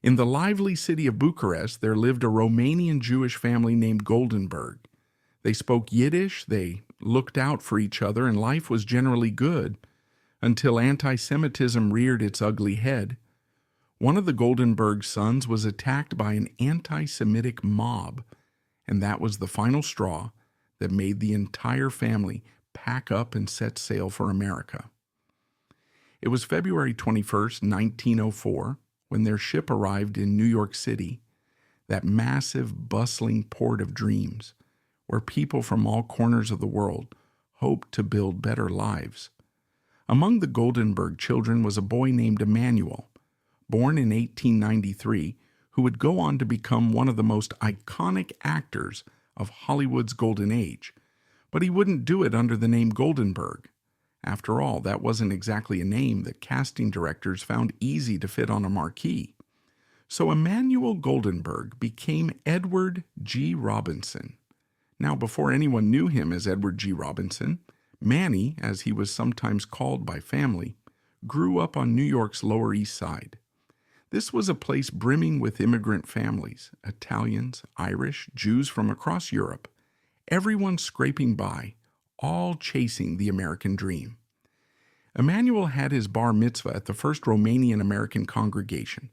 In the lively city of Bucharest, there lived a Romanian Jewish family named Goldenberg. They spoke Yiddish, they looked out for each other, and life was generally good until anti-Semitism reared its ugly head. One of the Goldenberg sons was attacked by an anti-Semitic mob, and that was the final straw that made the entire family pack up and set sail for America. It was February 21st, 1904, when their ship arrived in New York City, that massive, bustling port of dreams, where people from all corners of the world hoped to build better lives. Among the Goldenberg children was a boy named Emanuel, born in 1893, who would go on to become one of the most iconic actors of Hollywood's golden age. But he wouldn't do it under the name Goldenberg. After all, that wasn't exactly a name that casting directors found easy to fit on a marquee. So Emanuel Goldenberg became Edward G. Robinson. Now, before anyone knew him as Edward G. Robinson, Manny, as he was sometimes called by family, grew up on New York's Lower East Side. This was a place brimming with immigrant families, Italians, Irish, Jews from across Europe, everyone scraping by, all chasing the American dream. Emanuel had his bar mitzvah at the first Romanian-American congregation,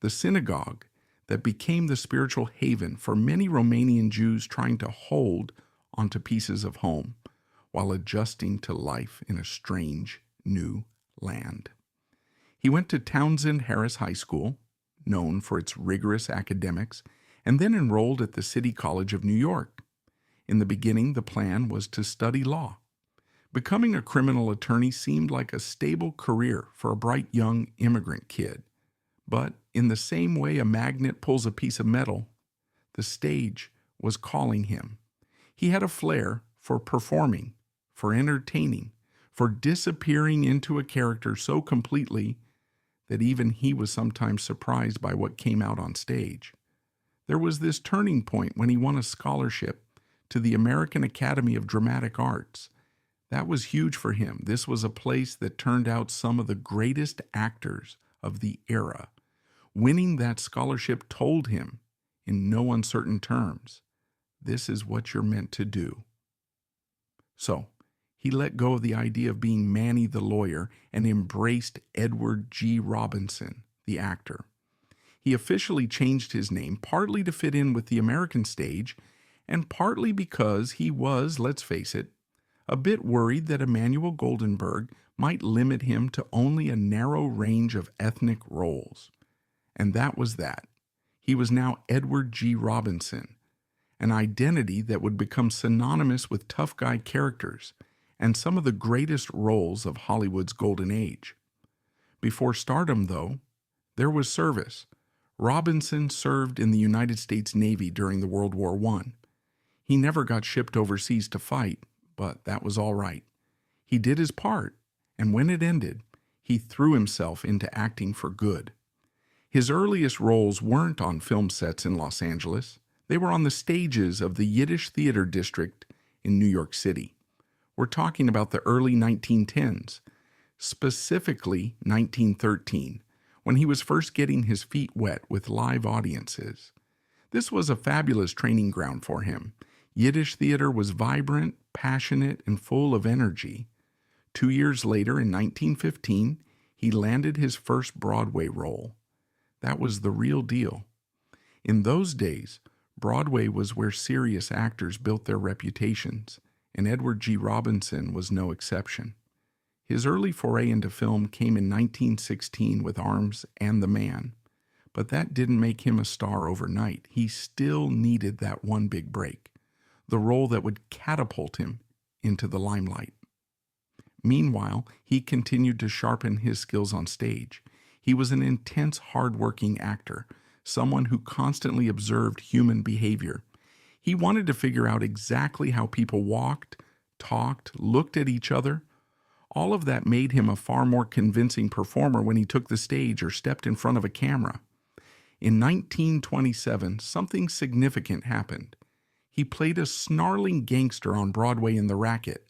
the synagogue that became the spiritual haven for many Romanian Jews trying to hold onto pieces of home while adjusting to life in a strange, new land. He went to Townsend Harris High School, known for its rigorous academics, and then enrolled at the City College of New York. In the beginning, the plan was to study law. Becoming a criminal attorney seemed like a stable career for a bright young immigrant kid. But in the same way a magnet pulls a piece of metal, the stage was calling him. He had a flair for performing, for entertaining, for disappearing into a character so completely that even he was sometimes surprised by what came out on stage. There was this turning point when he won a scholarship to the American Academy of Dramatic Arts. That was huge for him. This was a place that turned out some of the greatest actors of the era. Winning that scholarship told him, in no uncertain terms, this is what you're meant to do. So, he let go of the idea of being Manny the lawyer and embraced Edward G. Robinson, the actor. He officially changed his name partly to fit in with the American stage and partly because he was, let's face it, a bit worried that Emanuel Goldenberg might limit him to only a narrow range of ethnic roles. And that was that. He was now Edward G. Robinson, an identity that would become synonymous with tough guy characters and some of the greatest roles of Hollywood's golden age. Before stardom, though, there was service. Robinson served in the United States Navy during the World War I. He never got shipped overseas to fight, but that was all right. He did his part, and when it ended, he threw himself into acting for good. His earliest roles weren't on film sets in Los Angeles. They were on the stages of the Yiddish Theater District in New York City. We're talking about the early 1910s, specifically 1913, when he was first getting his feet wet with live audiences. This was a fabulous training ground for him. Yiddish theater was vibrant, passionate, and full of energy. 2 years later, in 1915, he landed his first Broadway role. That was the real deal. In those days, Broadway was where serious actors built their reputations, and Edward G. Robinson was no exception. His early foray into film came in 1916 with Arms and the Man, but that didn't make him a star overnight. He still needed that one big break, the role that would catapult him into the limelight. Meanwhile, he continued to sharpen his skills on stage. He was an intense, hard-working actor, someone who constantly observed human behavior. He wanted to figure out exactly how people walked, talked, looked at each other. All of that made him a far more convincing performer when he took the stage or stepped in front of a camera. In 1927, something significant happened. He played a snarling gangster on Broadway in The Racket.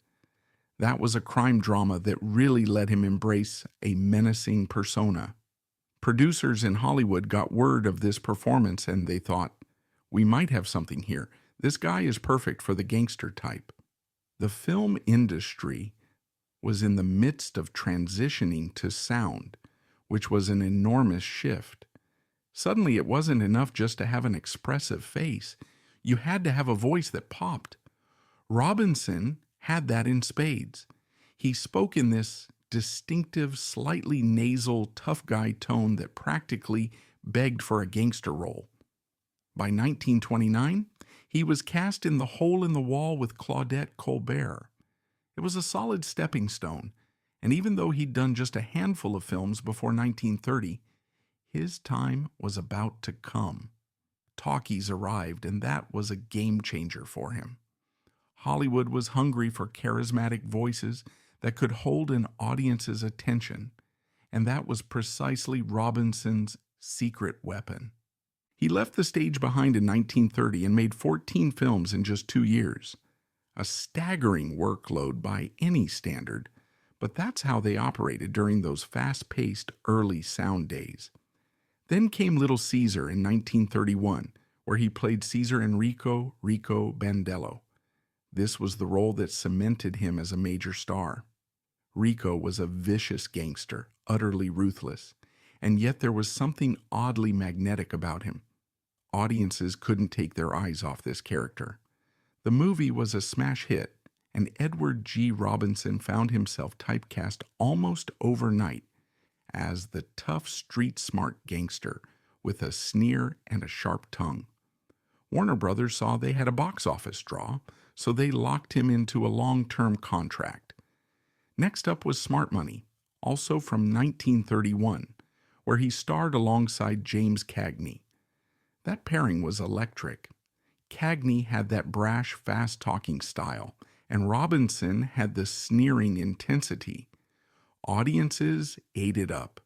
That was a crime drama that really let him embrace a menacing persona. Producers in Hollywood got word of this performance and they thought, we might have something here. This guy is perfect for the gangster type. The film industry was in the midst of transitioning to sound, which was an enormous shift. Suddenly, it wasn't enough just to have an expressive face. You had to have a voice that popped. Robinson had that in spades. He spoke in this distinctive, slightly nasal, tough guy tone that practically begged for a gangster role. By 1929, he was cast in The Hole in the Wall with Claudette Colbert. It was a solid stepping stone, and even though he'd done just a handful of films before 1930, his time was about to come. Talkies arrived, and that was a game changer for him. Hollywood was hungry for charismatic voices that could hold an audience's attention, and that was precisely Robinson's secret weapon. He left the stage behind in 1930 and made 14 films in just 2 years. A staggering workload by any standard, but that's how they operated during those fast-paced early sound days. Then came Little Caesar in 1931, where he played Caesar Enrico Rico Bandello. This was the role that cemented him as a major star. Rico was a vicious gangster, utterly ruthless, and yet there was something oddly magnetic about him. Audiences couldn't take their eyes off this character. The movie was a smash hit, and Edward G. Robinson found himself typecast almost overnight as the tough, street-smart gangster with a sneer and a sharp tongue. Warner Brothers saw they had a box office draw, so they locked him into a long-term contract. Next up was Smart Money, also from 1931, where he starred alongside James Cagney. That pairing was electric. Cagney had that brash, fast-talking style, and Robinson had the sneering intensity. Audiences ate it up.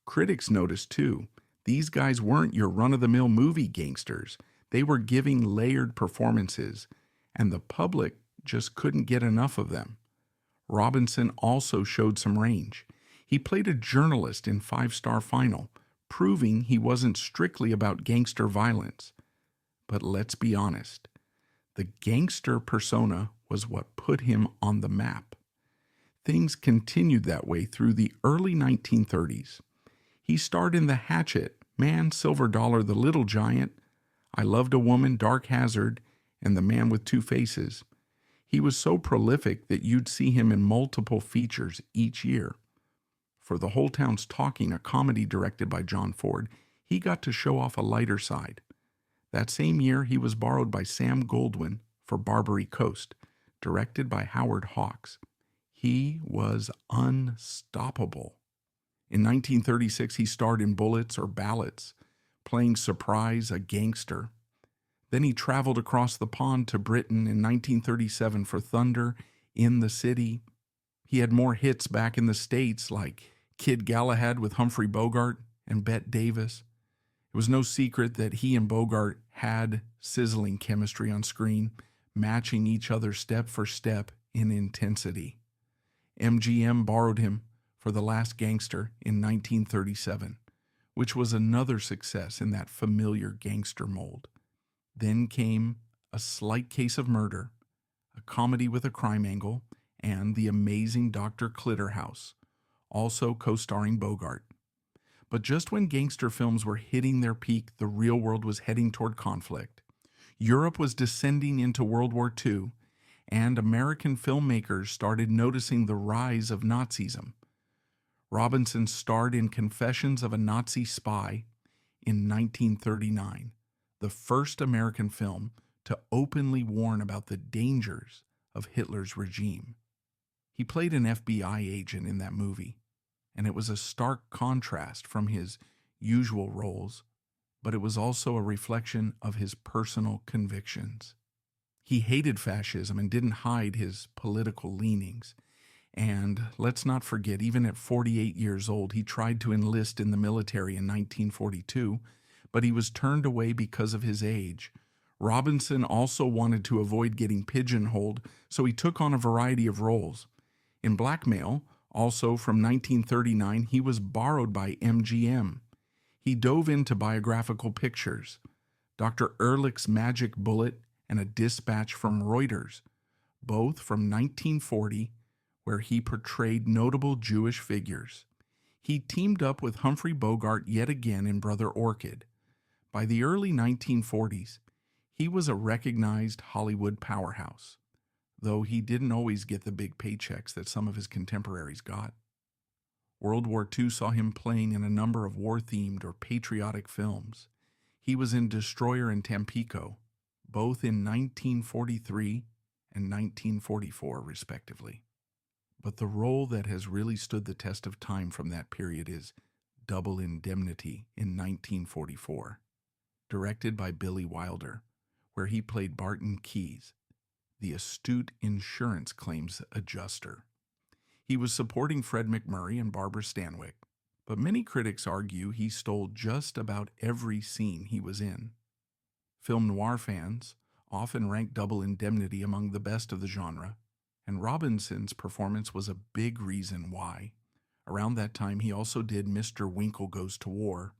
Critics noticed, too, these guys weren't your run-of-the-mill movie gangsters. They were giving layered performances, and the public just couldn't get enough of them. Robinson also showed some range. He played a journalist in Five Star Final, proving he wasn't strictly about gangster violence. But let's be honest, the gangster persona was what put him on the map. Things continued that way through the early 1930s. He starred in The Hatchet, Man, Silver Dollar, The Little Giant, I Loved a Woman, Dark Hazard, and The Man with Two Faces. He was so prolific that you'd see him in multiple features each year. For The Whole Town's Talking, a comedy directed by John Ford, he got to show off a lighter side. That same year, he was borrowed by Sam Goldwyn for Barbary Coast, directed by Howard Hawks. He was unstoppable. In 1936, he starred in Bullets or Ballots, playing Surprise, a gangster. Then he traveled across the pond to Britain in 1937 for Thunder, In the City. He had more hits back in the States like Kid Galahad with Humphrey Bogart and Bette Davis. It was no secret that he and Bogart had sizzling chemistry on screen, matching each other step for step in intensity. MGM borrowed him for The Last Gangster in 1937, which was another success in that familiar gangster mold. Then came A Slight Case of Murder, a comedy with a crime angle, and The Amazing Dr. Clitterhouse, also co-starring Bogart. But just when gangster films were hitting their peak, the real world was heading toward conflict. Europe was descending into World War II, and American filmmakers started noticing the rise of Nazism. Robinson starred in Confessions of a Nazi Spy in 1939, the first American film to openly warn about the dangers of Hitler's regime. He played an FBI agent in that movie, and it was a stark contrast from his usual roles, but it was also a reflection of his personal convictions. He hated fascism and didn't hide his political leanings. And let's not forget, even at 48 years old, he tried to enlist in the military in 1942, but he was turned away because of his age. Robinson also wanted to avoid getting pigeonholed, so he took on a variety of roles. In Blackmail, Also, from 1939, he was borrowed by MGM. He dove into biographical pictures, Dr. Ehrlich's Magic Bullet and A Dispatch from Reuters, both from 1940, where he portrayed notable Jewish figures. He teamed up with Humphrey Bogart yet again in Brother Orchid. By the early 1940s, he was a recognized Hollywood powerhouse, though he didn't always get the big paychecks that some of his contemporaries got. World War II saw him playing in a number of war-themed or patriotic films. He was in Destroyer and Tampico, both in 1943 and 1944, respectively. But the role that has really stood the test of time from that period is Double Indemnity in 1944, directed by Billy Wilder, where he played Barton Keyes, the astute insurance claims adjuster. He was supporting Fred McMurray and Barbara Stanwyck, but many critics argue he stole just about every scene he was in. Film noir fans often rank Double Indemnity among the best of the genre, and Robinson's performance was a big reason why. Around that time, he also did Mr. Winkle Goes to War,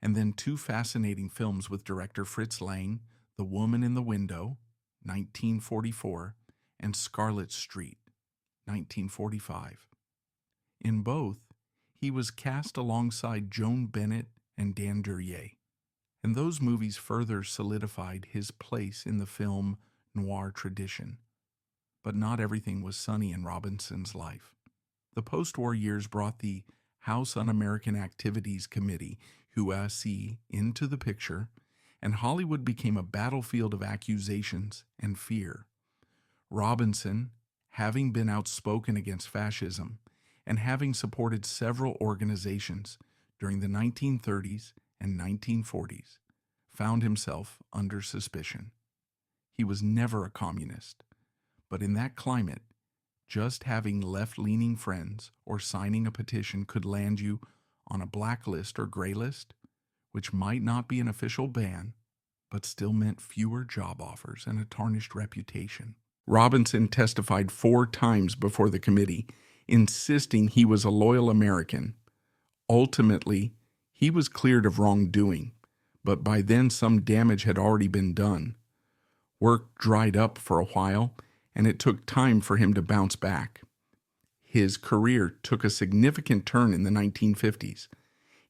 and then two fascinating films with director Fritz Lang, The Woman in the Window, 1944, and Scarlet Street, 1945. In both, he was cast alongside Joan Bennett and Dan Duryea, and those movies further solidified his place in the film noir tradition. But not everything was sunny in Robinson's life. The post-war years brought the House Un-American Activities Committee, HUAC, into the picture, and Hollywood became a battlefield of accusations and fear. Robinson, having been outspoken against fascism and having supported several organizations during the 1930s and 1940s, found himself under suspicion. He was never a communist, but in that climate, just having left-leaning friends or signing a petition could land you on a blacklist or gray list, which might not be an official ban, but still meant fewer job offers and a tarnished reputation. Robinson testified 4 times before the committee, insisting he was a loyal American. Ultimately, he was cleared of wrongdoing, but by then some damage had already been done. Work dried up for a while, and it took time for him to bounce back. His career took a significant turn in the 1950s.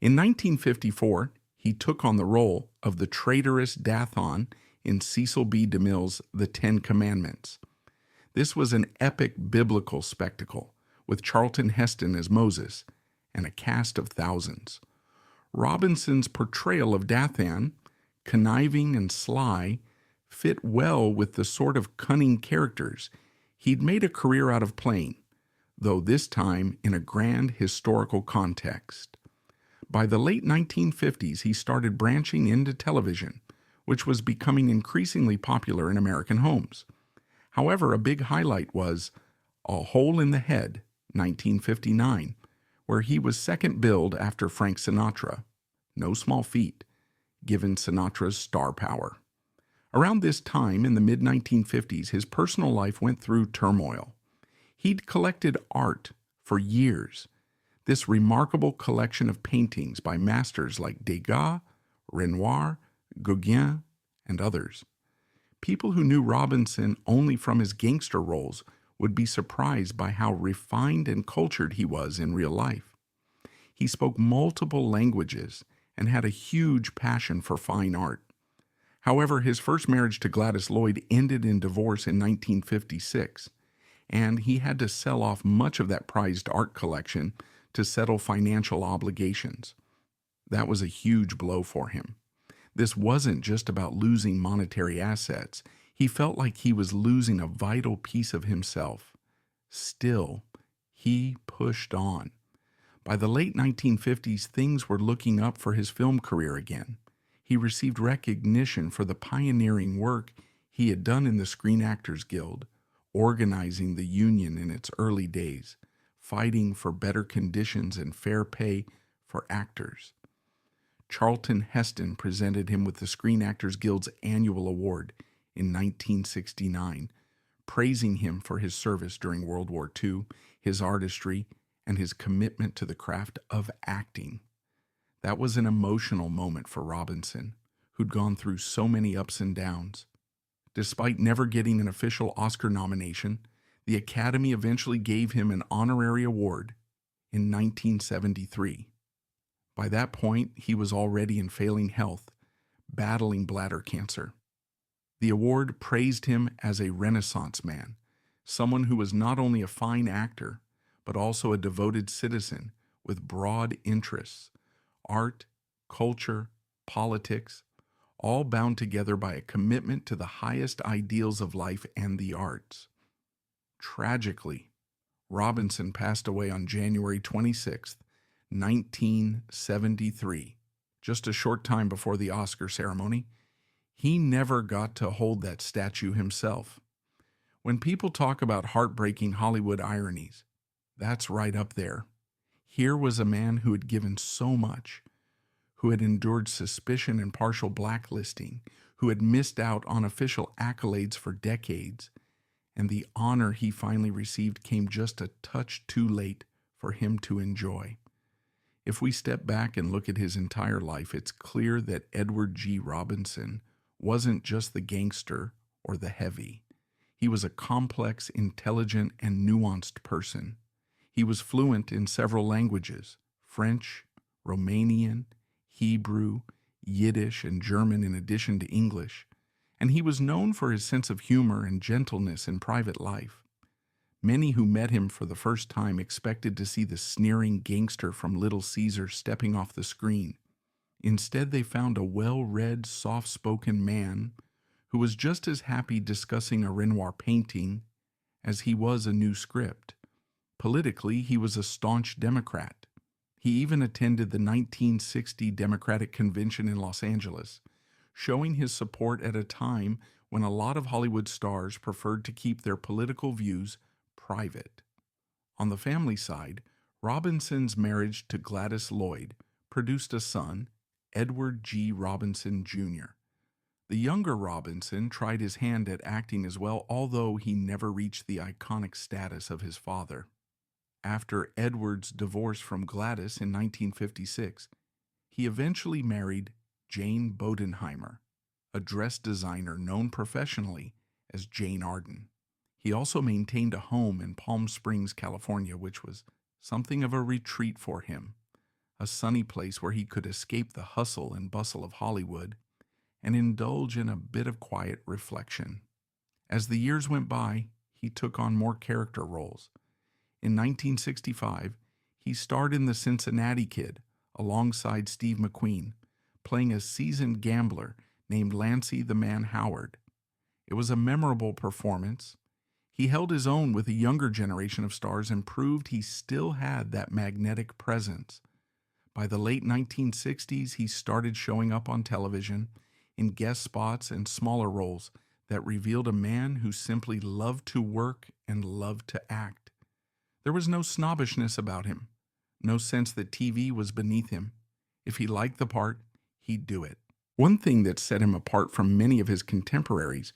In 1954, he took on the role of the traitorous Dathan in Cecil B. DeMille's The Ten Commandments. This was an epic biblical spectacle, with Charlton Heston as Moses and a cast of thousands. Robinson's portrayal of Dathan, conniving and sly, fit well with the sort of cunning characters he'd made a career out of playing, though this time in a grand historical context. By the late 1950s, he started branching into television, which was becoming increasingly popular in American homes. However, a big highlight was A Hole in the Head, 1959, where he was second billed after Frank Sinatra. No small feat, given Sinatra's star power. Around this time, in the mid-1950s, his personal life went through turmoil. He'd collected art for years. This remarkable collection of paintings by masters like Degas, Renoir, Gauguin, and others. People who knew Robinson only from his gangster roles would be surprised by how refined and cultured he was in real life. He spoke multiple languages and had a huge passion for fine art. However, his first marriage to Gladys Lloyd ended in divorce in 1956, and he had to sell off much of that prized art collection to settle financial obligations. That was a huge blow for him. This wasn't just about losing monetary assets. He felt like he was losing a vital piece of himself. Still, he pushed on. By the late 1950s, things were looking up for his film career again. He received recognition for the pioneering work he had done in the Screen Actors Guild, organizing the union in its early days, fighting for better conditions and fair pay for actors. Charlton Heston presented him with the Screen Actors Guild's annual award in 1969, praising him for his service during World War II, his artistry, and his commitment to the craft of acting. That was an emotional moment for Robinson, who'd gone through so many ups and downs. Despite never getting an official Oscar nomination, the Academy eventually gave him an honorary award in 1973. By that point, he was already in failing health, battling bladder cancer. The award praised him as a Renaissance man, someone who was not only a fine actor, but also a devoted citizen with broad interests, art, culture, politics, all bound together by a commitment to the highest ideals of life and the arts. Tragically, Robinson passed away on January 26, 1973, just a short time before the Oscar ceremony. He never got to hold that statue himself. When people talk about heartbreaking Hollywood ironies, that's right up there. Here was a man who had given so much, who had endured suspicion and partial blacklisting, who had missed out on official accolades for decades, and the honor he finally received came just a touch too late for him to enjoy. If we step back and look at his entire life, it's clear that Edward G. Robinson wasn't just the gangster or the heavy. He was a complex, intelligent, and nuanced person. He was fluent in several languages: French, Romanian, Hebrew, Yiddish, and German in addition to English, and he was known for his sense of humor and gentleness in private life. Many who met him for the first time expected to see the sneering gangster from Little Caesar stepping off the screen. Instead, they found a well-read, soft-spoken man who was just as happy discussing a Renoir painting as he was a new script. Politically, he was a staunch Democrat. He even attended the 1960 Democratic Convention in Los Angeles, showing his support at a time when a lot of Hollywood stars preferred to keep their political views private. On the family side, Robinson's marriage to Gladys Lloyd produced a son, Edward G. Robinson, Jr. The younger Robinson tried his hand at acting as well, although he never reached the iconic status of his father. After Edward's divorce from Gladys in 1956, he eventually married Jane Bodenheimer, a dress designer known professionally as Jane Arden. He also maintained a home in Palm Springs, California, which was something of a retreat for him, a sunny place where he could escape the hustle and bustle of Hollywood and indulge in a bit of quiet reflection. As the years went by, he took on more character roles. In 1965, he starred in The Cincinnati Kid alongside Steve McQueen, playing a seasoned gambler named Lancey the Man Howard. It was a memorable performance. He held his own with a younger generation of stars and proved he still had that magnetic presence. By the late 1960s, he started showing up on television in guest spots and smaller roles that revealed a man who simply loved to work and loved to act. There was no snobbishness about him, no sense that TV was beneath him. If he liked the part, he'd do it. One thing that set him apart from many of his contemporaries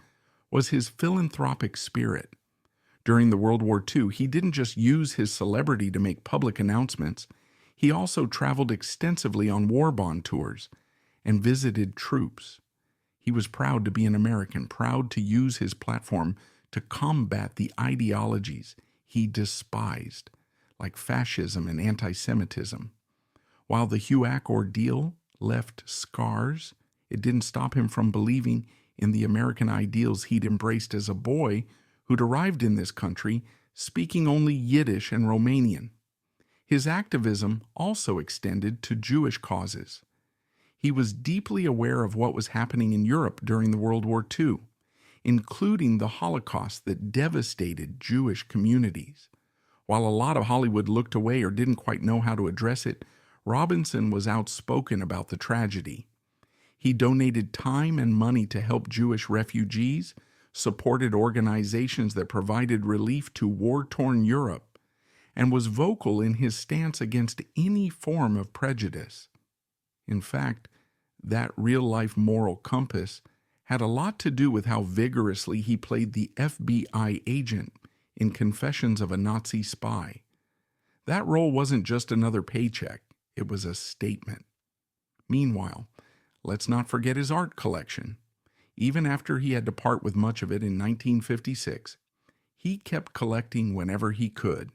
was his philanthropic spirit. During the World War II, he didn't just use his celebrity to make public announcements. He also traveled extensively on war bond tours and visited troops. He was proud to be an American, proud to use his platform to combat the ideologies he despised, like fascism and anti-Semitism. While the HUAC ordeal left scars, it didn't stop him from believing in the American ideals he'd embraced as a boy who'd arrived in this country speaking only Yiddish and Romanian. His activism also extended to Jewish causes. He was deeply aware of what was happening in Europe during the World War II, including the Holocaust that devastated Jewish communities. While a lot of Hollywood looked away or didn't quite know how to address it, Robinson was outspoken about the tragedy. He donated time and money to help Jewish refugees, supported organizations that provided relief to war-torn Europe, and was vocal in his stance against any form of prejudice. In fact, that real-life moral compass had a lot to do with how vigorously he played the FBI agent in Confessions of a Nazi Spy. That role wasn't just another paycheck, it was a statement. Meanwhile, let's not forget his art collection. Even after he had to part with much of it in 1956, he kept collecting whenever he could.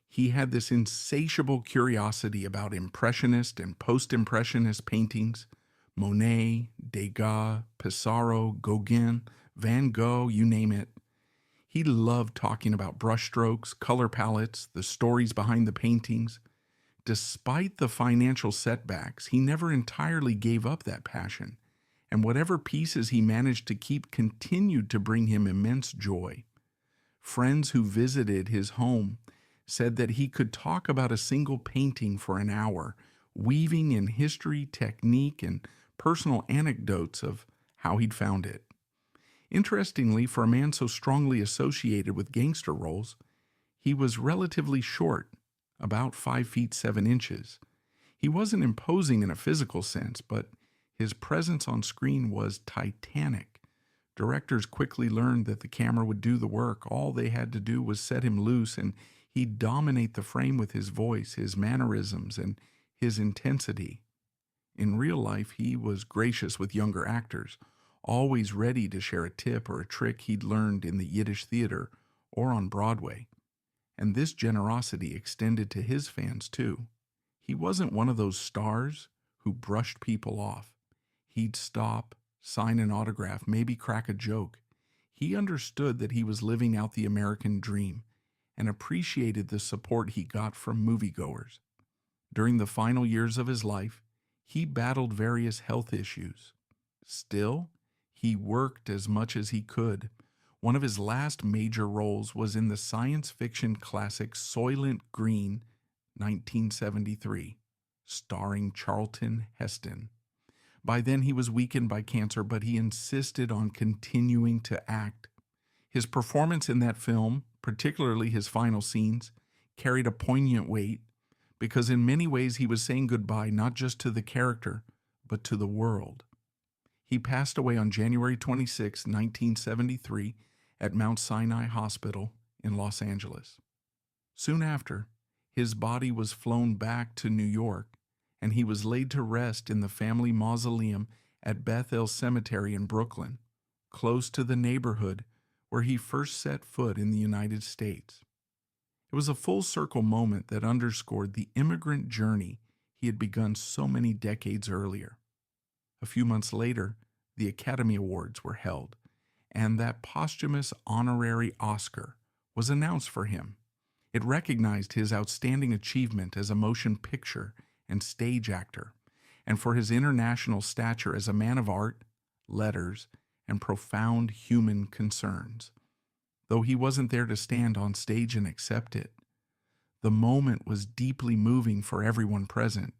He had this insatiable curiosity about Impressionist and Post-Impressionist paintings, Monet, Degas, Pissarro, Gauguin, Van Gogh, you name it. He loved talking about brushstrokes, color palettes, the stories behind the paintings. Despite the financial setbacks, he never entirely gave up that passion, and whatever pieces he managed to keep continued to bring him immense joy. Friends who visited his home said that he could talk about a single painting for an hour, weaving in history, technique, and personal anecdotes of how he'd found it. Interestingly, for a man so strongly associated with gangster roles, he was relatively short, about 5 feet 7 inches. He wasn't imposing in a physical sense, but his presence on screen was titanic. Directors quickly learned that the camera would do the work. All they had to do was set him loose, and he'd dominate the frame with his voice, his mannerisms, and his intensity. In real life, he was gracious with younger actors, always ready to share a tip or a trick he'd learned in the Yiddish theater or on Broadway. And this generosity extended to his fans too. He wasn't one of those stars who brushed people off. He'd stop, sign an autograph, maybe crack a joke. He understood that he was living out the American dream and appreciated the support he got from moviegoers. During the final years of his life, he battled various health issues. Still, he worked as much as he could. One of his last major roles was in the science fiction classic Soylent Green, 1973, starring Charlton Heston. By then he was weakened by cancer, but he insisted on continuing to act. His performance in that film, particularly his final scenes, carried a poignant weight because in many ways he was saying goodbye not just to the character, but to the world. He passed away on January 26, 1973, at Mount Sinai Hospital in Los Angeles. Soon after, his body was flown back to New York, and he was laid to rest in the family mausoleum at Beth El Cemetery in Brooklyn, close to the neighborhood where he first set foot in the United States. It was a full-circle moment that underscored the immigrant journey he had begun so many decades earlier. A few months later, the Academy Awards were held, and that posthumous honorary Oscar was announced for him. It recognized his outstanding achievement as a motion picture and stage actor, and for his international stature as a man of art, letters, and profound human concerns. Though he wasn't there to stand on stage and accept it, the moment was deeply moving for everyone present.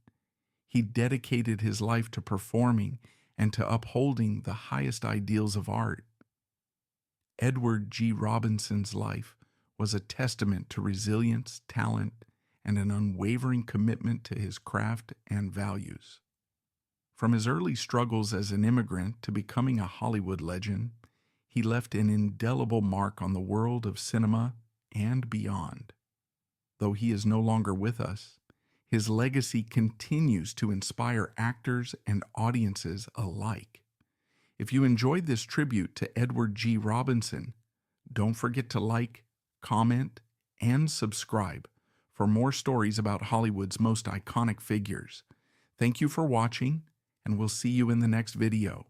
He dedicated his life to performing and to upholding the highest ideals of art. Edward G. Robinson's life was a testament to resilience, talent, and an unwavering commitment to his craft and values. From his early struggles as an immigrant to becoming a Hollywood legend, he left an indelible mark on the world of cinema and beyond. Though he is no longer with us, his legacy continues to inspire actors and audiences alike. If you enjoyed this tribute to Edward G. Robinson, don't forget to like, comment, and subscribe for more stories about Hollywood's most iconic figures. Thank you for watching, and we'll see you in the next video.